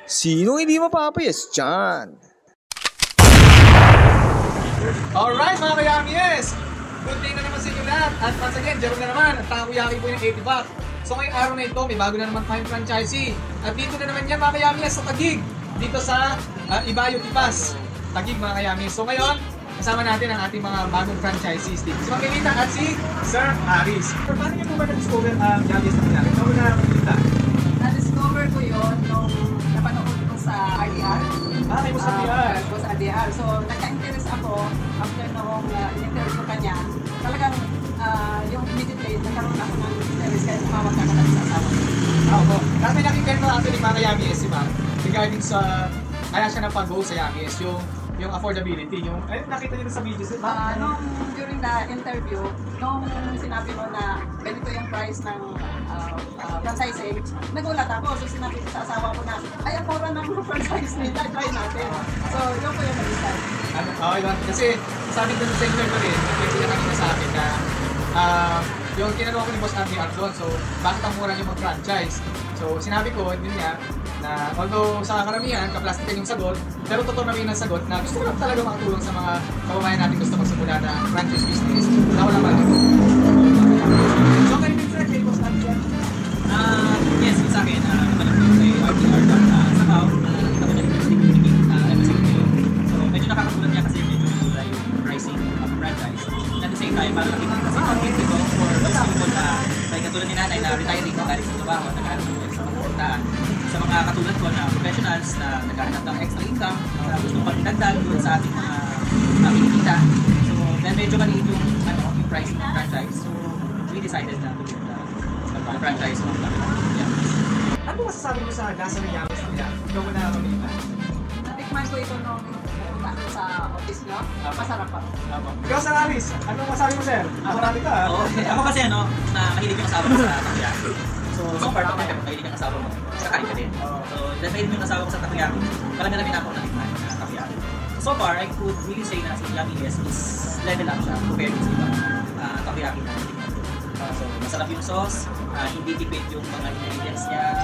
Sino hindi mapapayas dyan? Alright mga kayamies! Good day na naman sa inyo lahat. At once again, Jerome na naman. At Takoyaki po yung 80 baht. So ngayong araw na ito, may bago na naman tayong franchisee. At dito na naman yan mga kayamies sa Taguig. Dito sa Ibayo Tipas. Taguig mga kayamies. So ngayon, kasama natin ang ating mga bagong franchisees dito. Si Mang Melita at si Sir Aris. Pero paano niyo po ba na-discover ang Yamies na Takoyaki? Ikaw na Melita. Na-discover ko yun nung napanood ko sa RDR. Kay Boss RDR. Boss RDR. So, nagka-interest ako after noong in-interview ka niya. Talagang yung immediately, nagkaroon ako ng interest kahit tumawag ka na sa asawa. Oo. Kasi may nakikita ko actually mga Yamies, si Ma'am, regarding sa, kaya siya napag-go sa Yamies, yung affordability, yung, ay nakita niyo sa videos, Nung during the interview, nung sinabi mo na ganito yung price ng franchising, nagulat ako. So sinabi ko sa asawa ko na, ay ang mura ng franchise nila, try natin. So yun ko yung nag-decide. Kasi sabi ko sa interview rin, nag-interview na kanina sa akin na yung tinanong ko ni Boss RDR doon, so bakit ang mura niyo mag-franchise? So sinabi ko, yun nga, na although sa karamihan, kaplastikan yung sagot, pero totoo namin ang sagot na gusto ko lang talaga makatulong sa mga kababayan natin gusto magsimula na franchise business na wala pa lang. So kayo din sir, kay Boss RDR? Yes, sa akin, naman ako kay RDR sa Pao, kami na rin so medyo nakakagulat niya kasi medyo mura yung pricing of franchise. At the same time, para nakita kasi market dito for those people na may katulad ni nanay na retiring na galing sa trabaho, naghahanap ng extra pagpuntaan. Sa mga katulad ko na professionals na naghahanap ng extra income, na gusto pang dagdag doon sa ating mga kinikita. So, medyo maliit yung pricing ng franchise. So, we decided na to franchise mo. Ano masasabi mo sa gasa ng Yamies nila? Ikaw mo na Melita. Natikman ko ito nung pumunta ko sa office nyo. Masarap pa. Ikaw Sir Aris, anong masabi mo sir? Marami ka ha? Ako kasi na mahilig yung asawa ko sa takoyaki. So far, mahilig yung asawa mo. Kakain ka din. So, dahil mahilig yung asawa ko sa takoyaki, marami na ako natikman sa takoyaki. So far, I could really say na si Yamies is level up siya compared to ibang takoyaki na natikman. So, masarap yung sauce, hindi tipid yung mga ingredients niya,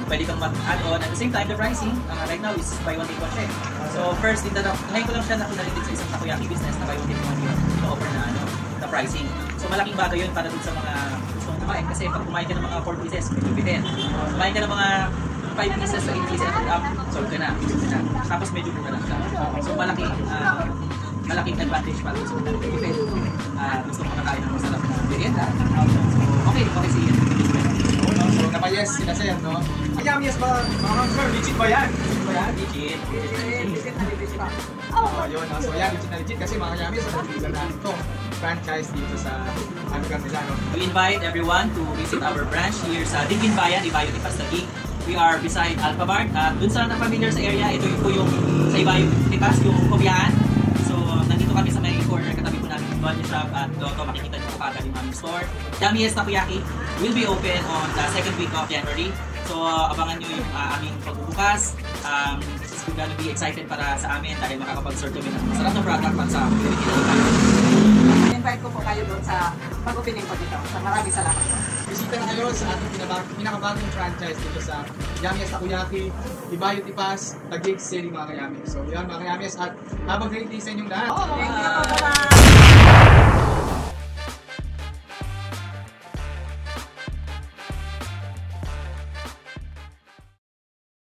pwede kang mag-add-on. At the same time, the pricing, right now is buy one take one siya. So first, ngayon ko lang siya nakunalitin sa isang takoyaki business na buy one take one yung ino-offer na pricing. So malaking bagay yun para dun sa mga gustong kumain. Kasi pag kumain ka ng mga 4 pieces, medyo bitin. Kumain ka ng mga 5 pieces o 8 pieces, solve ka na. Tapos medyo mura lang siya. So malaking advantage para sa mga tipid. Gusto mo makakain ng masarap na merienda. Okay siya. So napayes sila sir, no? Ang Yamies ba, mga sir, legit ba yan? Legit. Legit na legit pa. Yun, so yan, legit na legit kasi mga Yamies, nag-uwisan natin ito. Franchise dito sa lugar nila, no? We invite everyone to visit our branch here sa Digin Bayan, Ibayo Tipas Taguig. We are beside Alphabart. Dun sa na-familiar sa area, ito yung po yung sa Ibayo Tipas, yung Kobiaan. So, nandito kami sa may corner, katabi po namin yung body shop at doon makikita nyo po kagad yung aming store. Yamies Takoyaki will be open on the 2nd week of January. So, abangan nyo yung aming pagbubukas. We're gonna be excited para sa amin dahil makakapag-serve kami ng masarap na product para sa community na Ibayo. Invite ko po kayo doon sa pag-opening ko dito. Maraming salamat po. Bisita na kayo sa ating pinakabagong franchise dito sa Yamies Takoyaki, Ibayo Tipas, Taguig City mga kayamies. So yan mga kayamies at habang great day sa inyong lahat. Thank you po. Bye-bye!